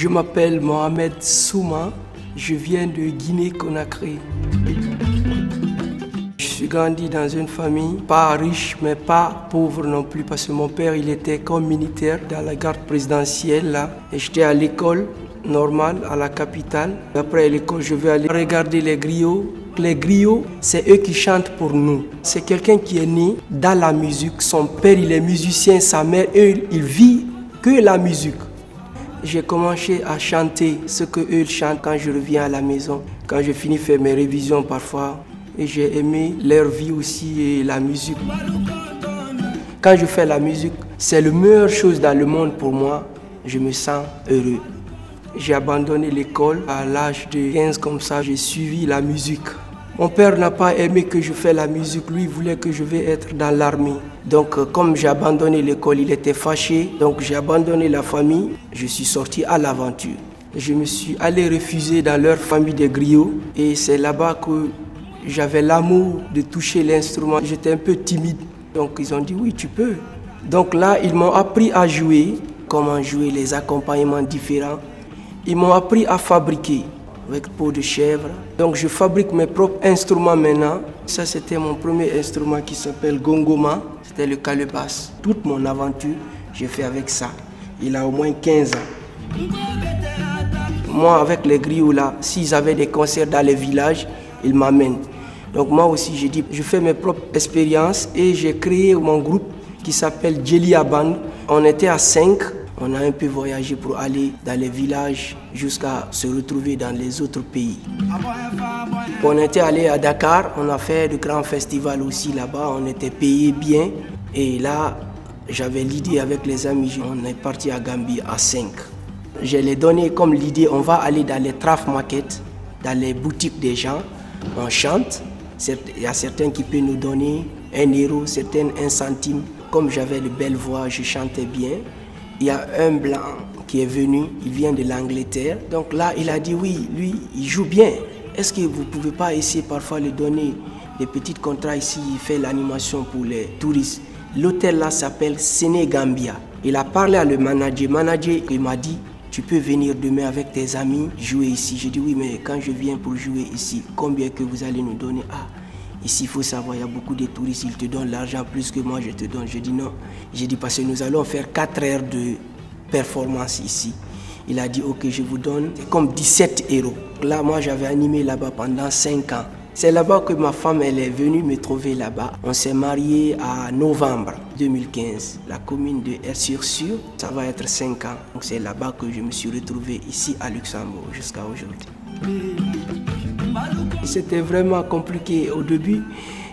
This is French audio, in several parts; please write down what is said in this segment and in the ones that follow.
Je m'appelle Mohamed Souma, je viens de Guinée-Conakry. Je suis grandi dans une famille pas riche mais pas pauvre non plus parce que mon père il était comme militaire dans la garde présidentielle là. Et j'étais à l'école normale à la capitale. Après l'école je vais aller regarder les griots. Les griots, c'est eux qui chantent pour nous. C'est quelqu'un qui est né dans la musique. Son père il est musicien, sa mère il vit que la musique. J'ai commencé à chanter ce que eux chantent quand je reviens à la maison, quand je finis de faire mes révisions parfois. Et j'ai aimé leur vie aussi et la musique. Quand je fais la musique, c'est la meilleure chose dans le monde pour moi. Je me sens heureux. J'ai abandonné l'école à l'âge de 15 comme ça, j'ai suivi la musique. Mon père n'a pas aimé que je fasse la musique, lui voulait que je vais être dans l'armée. Donc comme j'ai abandonné l'école, il était fâché, donc j'ai abandonné la famille, je suis sorti à l'aventure. Je me suis allé refuser dans leur famille des griots et c'est là-bas que j'avais l'amour de toucher l'instrument. J'étais un peu timide, donc ils ont dit oui tu peux. Donc là ils m'ont appris à jouer, comment jouer les accompagnements différents. Ils m'ont appris à fabriquer avec peau de chèvre. Donc je fabrique mes propres instruments maintenant. Ça c'était mon premier instrument qui s'appelle gongoma. C'était le calebasse. Toute mon aventure, j'ai fait avec ça. Il a au moins 15 ans. Moi avec les griots là, s'ils avaient des concerts dans les villages, ils m'amènent. Donc moi aussi j'ai dit, je fais mes propres expériences et j'ai créé mon groupe qui s'appelle Djelia Band. On était à 5. On a un peu voyagé pour aller dans les villages jusqu'à se retrouver dans les autres pays. On était allé à Dakar, on a fait de grands festivals aussi là-bas, on était payé bien. Et là, j'avais l'idée avec les amis, on est parti à Gambie à 5. Je les donné comme l'idée, on va aller dans les traf markets, dans les boutiques des gens, on chante. Il y a certains qui peuvent nous donner 1 euro, certains 1 centime. Comme j'avais de belles voix, je chantais bien. Il y a un blanc qui est venu, il vient de l'Angleterre. Donc là, il a dit oui, lui, il joue bien. Est-ce que vous ne pouvez pas essayer parfois de donner des petits contrats ici, il fait l'animation pour les touristes. L'hôtel là s'appelle Sénégambia. Il a parlé à le manager. Il m'a dit, tu peux venir demain avec tes amis jouer ici. J'ai dit oui, mais quand je viens pour jouer ici, combien que vous allez nous donner? Ah, ici, il faut savoir, il y a beaucoup de touristes, ils te donnent l'argent plus que moi, je te donne. Je dis non. J'ai dit parce que nous allons faire 4 heures de performance ici. Il a dit ok, je vous donne comme 17 euros. Là, moi, j'avais animé là-bas pendant 5 ans. C'est là-bas que ma femme, elle est venue me trouver là-bas. On s'est mariés en novembre 2015. La commune de Air-sur-Sur, ça va être 5 ans. Donc c'est là-bas que je me suis retrouvé ici à Luxembourg jusqu'à aujourd'hui. C'était vraiment compliqué au début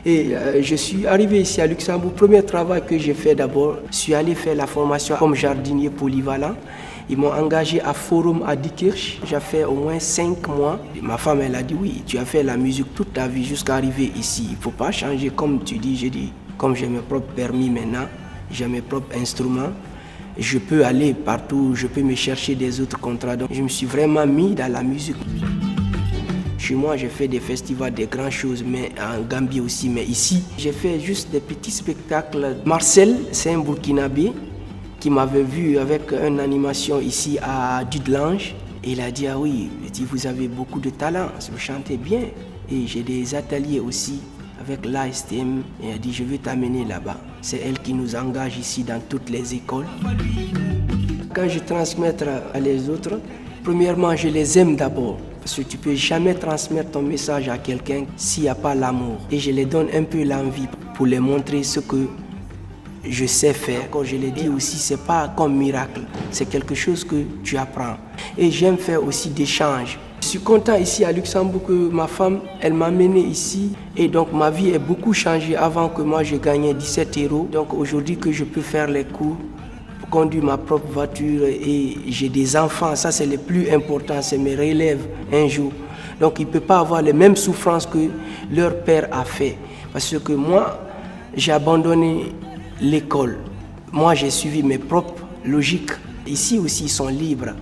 et je suis arrivé ici à Luxembourg. Premier travail que j'ai fait d'abord, je suis allé faire la formation comme jardinier polyvalent. Ils m'ont engagé à Forum à Diekirch. J'ai fait au moins 5 mois. Et ma femme elle a dit oui, tu as fait la musique toute ta vie jusqu'à arriver ici. Il ne faut pas changer comme tu dis. J'ai dit comme j'ai mes propres permis maintenant, j'ai mes propres instruments. Je peux aller partout, je peux me chercher des autres contrats. Donc je me suis vraiment mis dans la musique. Chez moi, j'ai fait des festivals, des grandes choses, mais en Gambie aussi. Mais ici, j'ai fait juste des petits spectacles. Marcel, c'est un Burkinabé qui m'avait vu avec une animation ici à Dudelange. Et il a dit, ah oui, vous avez beaucoup de talent, vous chantez bien. Et j'ai des ateliers aussi avec l'ASTM. Et elle a dit, je vais t'amener là-bas. C'est elle qui nous engage ici dans toutes les écoles. Quand je transmets à les autres, premièrement, je les aime d'abord. Parce que tu ne peux jamais transmettre ton message à quelqu'un s'il n'y a pas l'amour. Et je les donne un peu l'envie pour les montrer ce que je sais faire. Quand je l'ai dit aussi, ce n'est pas comme miracle. C'est quelque chose que tu apprends. Et j'aime faire aussi des échanges. Je suis content ici à Luxembourg que ma femme, elle m'a amené ici. Et donc ma vie est beaucoup changée. Avant que moi je gagnais 17 euros. Donc aujourd'hui que je peux faire les cours, conduire ma propre voiture et j'ai des enfants, ça c'est le plus important, c'est mes relèves un jour. Donc ils ne peuvent pas avoir les mêmes souffrances que leur père a fait. Parce que moi, j'ai abandonné l'école. Moi, j'ai suivi mes propres logiques. Ici aussi, ils sont libres.